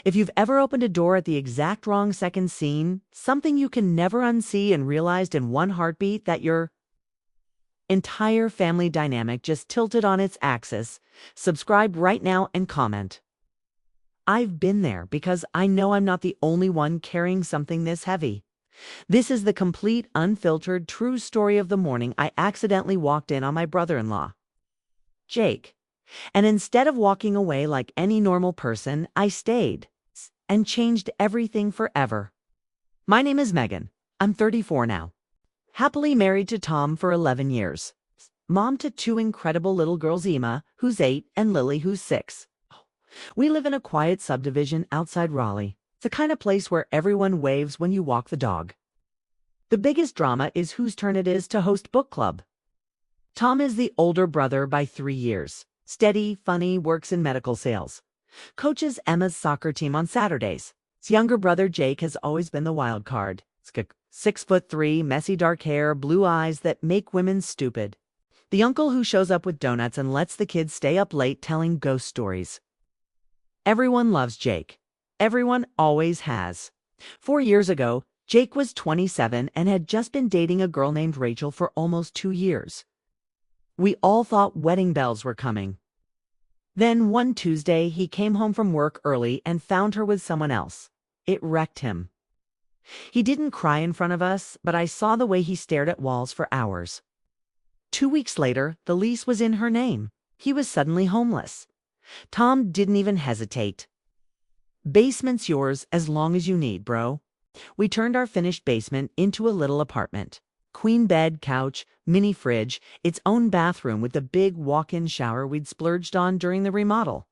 If you've ever opened a door at the exact wrong second scene, something you can never unsee and realized in one heartbeat that your entire family dynamic just tilted on its axis, subscribe right now and comment. I've been there because I know I'm not the only one carrying something this heavy. This is the complete, unfiltered, true story of the morning I accidentally walked in on my brother-in-law, Jake. And instead of walking away like any normal person, I stayed and changed everything forever. My name is Megan. I'm 34 now. Happily married to Tom for 11 years. Mom to two incredible little girls, Emma, who's 8, and Lily, who's 6. We live in a quiet subdivision outside Raleigh, the kind of place where everyone waves when you walk the dog. The biggest drama is whose turn it is to host book club. Tom is the older brother by 3 years. Steady, funny, works in medical sales. Coaches Emma's soccer team on Saturdays. His younger brother Jake has always been the wild card. 6'3", messy dark hair, blue eyes that make women stupid. The uncle who shows up with donuts and lets the kids stay up late telling ghost stories. Everyone loves Jake. Everyone always has. 4 years ago, Jake was 27 and had just been dating a girl named Rachel for almost 2 years. We all thought wedding bells were coming. Then one Tuesday, he came home from work early and found her with someone else. It wrecked him. He didn't cry in front of us, but I saw the way he stared at walls for hours. 2 weeks later, the lease was in her name. He was suddenly homeless. Tom didn't even hesitate. Basement's yours as long as you need, bro. We turned our finished basement into a little apartment. Queen bed, couch, mini fridge, its own bathroom with the big walk-in shower we'd splurged on during the remodel.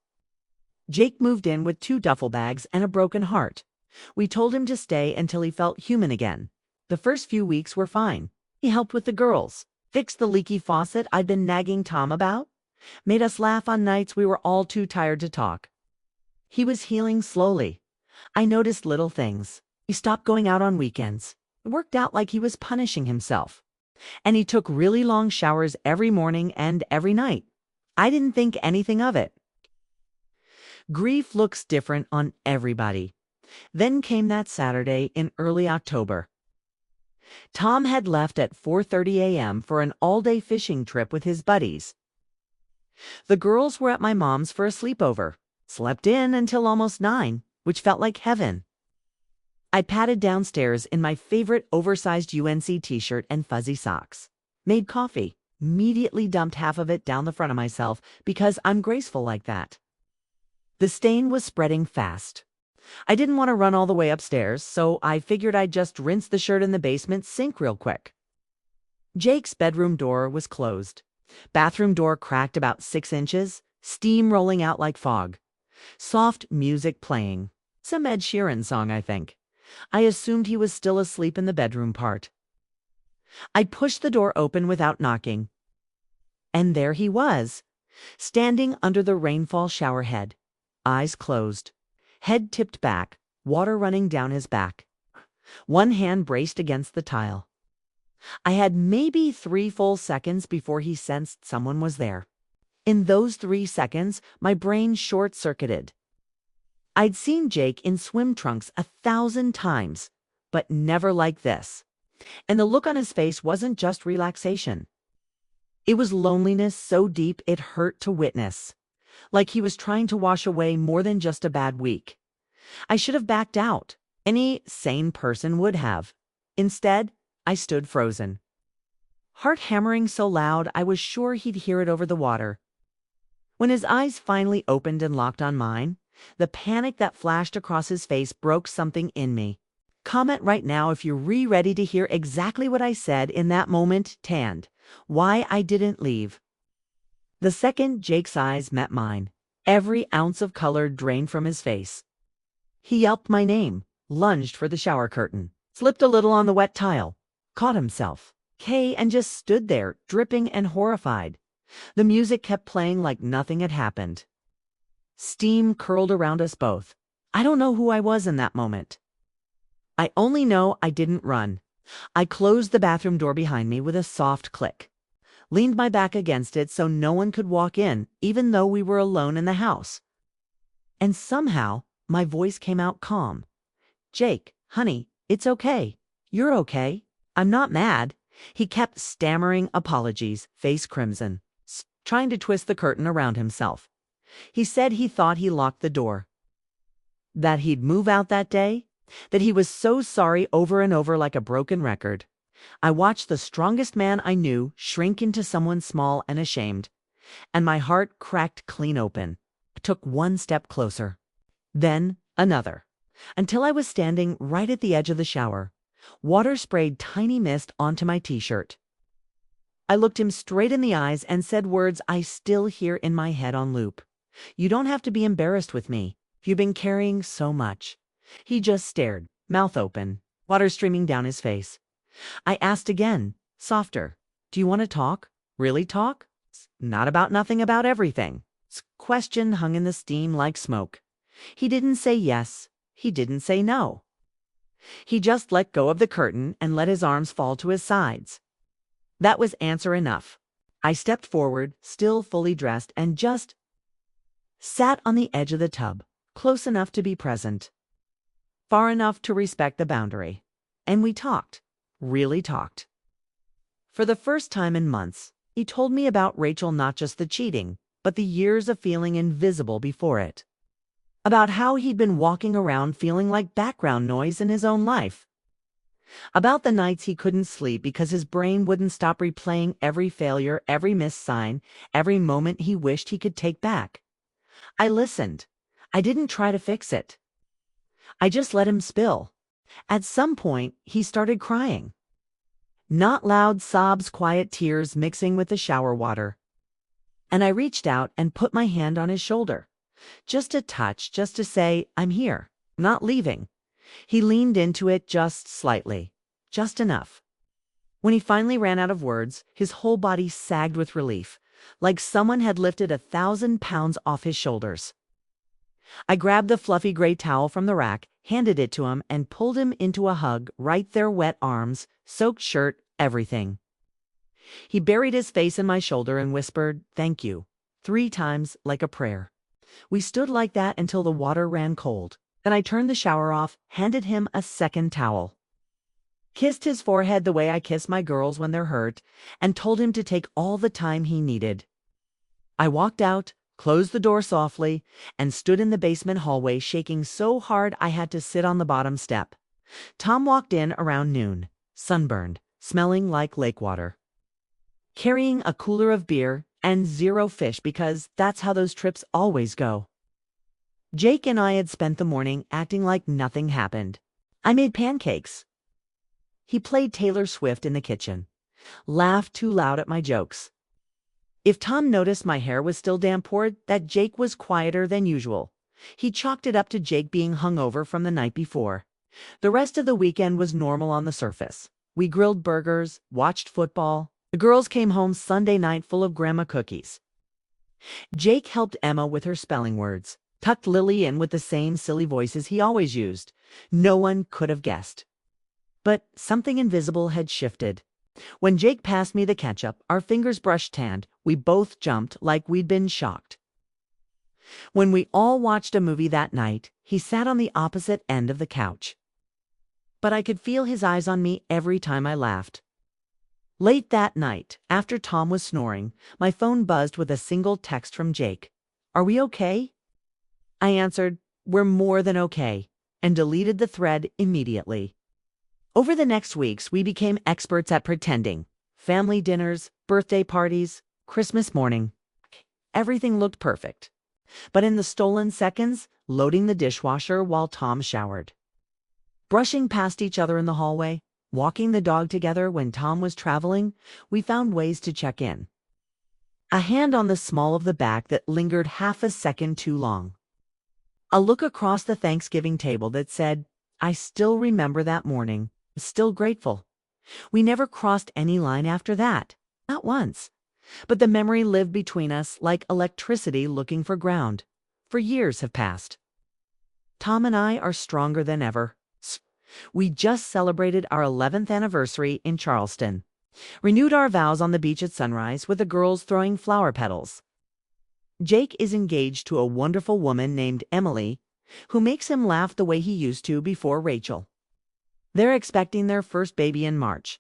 Jake moved in with 2 duffel bags and a broken heart. We told him to stay until he felt human again. The first few weeks were fine. He helped with the girls, fixed the leaky faucet I'd been nagging Tom about, made us laugh on nights we were all too tired to talk. He was healing slowly. I noticed little things. He stopped going out on weekends. It worked out like he was punishing himself. And he took really long showers every morning and every night. I didn't think anything of it. Grief looks different on everybody. Then came that Saturday in early October. Tom had left at 4:30 a.m. for an all-day fishing trip with his buddies. The girls were at my mom's for a sleepover. Slept in until almost 9, which felt like heaven. I padded downstairs in my favorite oversized UNC t-shirt and fuzzy socks. Made coffee. Immediately dumped half of it down the front of myself because I'm graceful like that. The stain was spreading fast. I didn't want to run all the way upstairs, so I figured I'd just rinse the shirt in the basement sink real quick. Jake's bedroom door was closed. Bathroom door cracked about 6 inches, steam rolling out like fog. Soft music playing. Some Ed Sheeran song, I think. I assumed he was still asleep in the bedroom part. I pushed the door open without knocking. And there he was, standing under the rainfall shower head, eyes closed, head tipped back, water running down his back. One hand braced against the tile. I had maybe 3 full seconds before he sensed someone was there. In those 3 seconds, my brain short-circuited. I'd seen Jake in swim trunks 1,000 times, but never like this. And the look on his face wasn't just relaxation. It was loneliness so deep it hurt to witness. Like he was trying to wash away more than just a bad week. I should have backed out. Any sane person would have. Instead, I stood frozen. Heart hammering so loud I was sure he'd hear it over the water. When his eyes finally opened and locked on mine, the panic that flashed across his face broke something in me. Comment right now if you're ready to hear exactly what I said in that moment, and why I didn't leave. The second Jake's eyes met mine, every ounce of color drained from his face. He yelped my name, lunged for the shower curtain, slipped a little on the wet tile, caught himself, and just stood there, dripping and horrified. The music kept playing like nothing had happened. Steam curled around us both. I don't know who I was in that moment. I only know I didn't run. I closed the bathroom door behind me with a soft click. Leaned my back against it so no one could walk in, even though we were alone in the house. And somehow, My voice came out calm. "Jake, honey, it's okay. You're okay. I'm not mad." He kept stammering apologies, face crimson, trying to twist the curtain around himself. He said he thought he locked the door, that he'd move out that day, that he was so sorry over and over like a broken record. I watched the strongest man I knew shrink into someone small and ashamed, and my heart cracked clean open. I took one step closer, then another, until I was standing right at the edge of the shower. Water sprayed tiny mist onto my t-shirt. I looked him straight in the eyes and said words I still hear in my head on loop. "You don't have to be embarrassed with me. You've been carrying so much." He just stared, mouth open, water streaming down his face. I asked again, softer, "Do you want to talk? Really talk? Not about nothing, about everything." Question hung in the steam like smoke. He didn't say yes. He didn't say no. He just let go of the curtain and let his arms fall to his sides. That was answer enough. I stepped forward, still fully dressed, and just sat on the edge of the tub, close enough to be present, far enough to respect the boundary. And we talked, really talked. For the first time in months, he told me about Rachel, not just the cheating, but the years of feeling invisible before it. About how he'd been walking around feeling like background noise in his own life. About the nights he couldn't sleep because his brain wouldn't stop replaying every failure, every missed sign, every moment he wished he could take back. I listened. I didn't try to fix it. I just let him spill. At some point, he started crying. Not loud sobs, quiet tears mixing with the shower water. And I reached out and put my hand on his shoulder. Just a touch, just to say, "I'm here, not leaving." He leaned into it just slightly, just enough. When he finally ran out of words, his whole body sagged with relief, like someone had lifted 1,000 pounds off his shoulders. I grabbed the fluffy gray towel from the rack, handed it to him, and pulled him into a hug, right there, wet arms, soaked shirt, everything. He buried his face in my shoulder and whispered, "Thank you," 3 times like a prayer. We stood like that until the water ran cold. Then I turned the shower off, handed him a second towel, kissed his forehead the way I kiss my girls when they're hurt, and told him to take all the time he needed. I walked out, closed the door softly, and stood in the basement hallway shaking so hard I had to sit on the bottom step. Tom walked in around noon, sunburned, smelling like lake water, carrying a cooler of beer and 0 fish because that's how those trips always go. Jake and I had spent the morning acting like nothing happened. I made pancakes. He played Taylor Swift in the kitchen, laughed too loud at my jokes. If Tom noticed my hair was still damp, or that Jake was quieter than usual, he chalked it up to Jake being hungover from the night before. The rest of the weekend was normal on the surface. We grilled burgers, watched football. The girls came home Sunday night full of grandma cookies. Jake helped Emma with her spelling words, tucked Lily in with the same silly voices he always used. No one could have guessed. But something invisible had shifted. When Jake passed me the ketchup, our fingers brushed tanned. We both jumped like we'd been shocked. When we all watched a movie that night, he sat on the opposite end of the couch. But I could feel his eyes on me every time I laughed. Late that night, after Tom was snoring, my phone buzzed with a single text from Jake. "Are we okay?" I answered, "We're more than okay," and deleted the thread immediately. Over the next weeks, we became experts at pretending. Family dinners, birthday parties, Christmas morning. Everything looked perfect. But in the stolen seconds, loading the dishwasher while Tom showered, brushing past each other in the hallway, walking the dog together when Tom was traveling, we found ways to check in. A hand on the small of the back that lingered half a second too long. A look across the Thanksgiving table that said, "I still remember that morning, still grateful." We never crossed any line after that, not once. But the memory lived between us like electricity looking for ground. For years have passed. Tom and I are stronger than ever. We just celebrated our 11th anniversary in Charleston. Renewed our vows on the beach at sunrise with the girls throwing flower petals. Jake is engaged to a wonderful woman named Emily, who makes him laugh the way he used to before Rachel. They're expecting their first baby in March.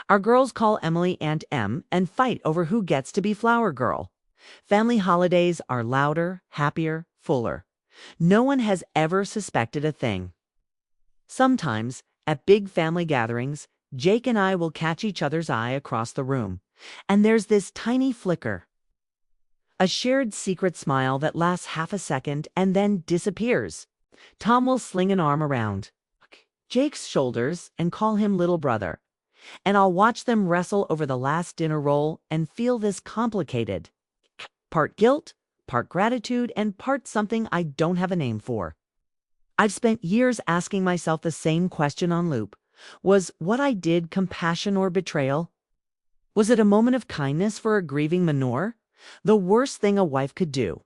Our girls call Emily Aunt Em and fight over who gets to be Flower Girl. Family holidays are louder, happier, fuller. No one has ever suspected a thing. Sometimes, at big family gatherings, Jake and I will catch each other's eye across the room, and there's this tiny flicker. A shared secret smile that lasts half a second and then disappears. Tom will sling an arm around Jake's shoulders and call him little brother, and I'll watch them wrestle over the last dinner roll and feel this complicated. Part guilt, part gratitude, and part something I don't have a name for. I've spent years asking myself the same question on loop. Was what I did compassion or betrayal? Was it a moment of kindness for a grieving Manor? The worst thing a wife could do.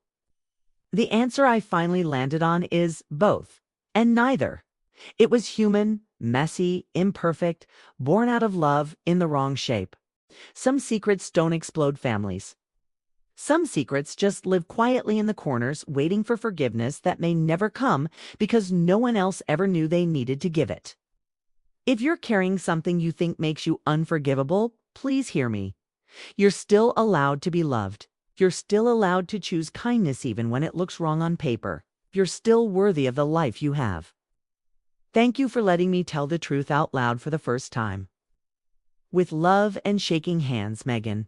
The answer I finally landed on is both, and neither. It was human, messy, imperfect, born out of love in the wrong shape. Some secrets don't explode families. Some secrets just live quietly in the corners, waiting for forgiveness that may never come because no one else ever knew they needed to give it. If you're carrying something you think makes you unforgivable, please hear me. You're still allowed to be loved. You're still allowed to choose kindness even when it looks wrong on paper. You're still worthy of the life you have. Thank you for letting me tell the truth out loud for the first time. With love and shaking hands, Megan.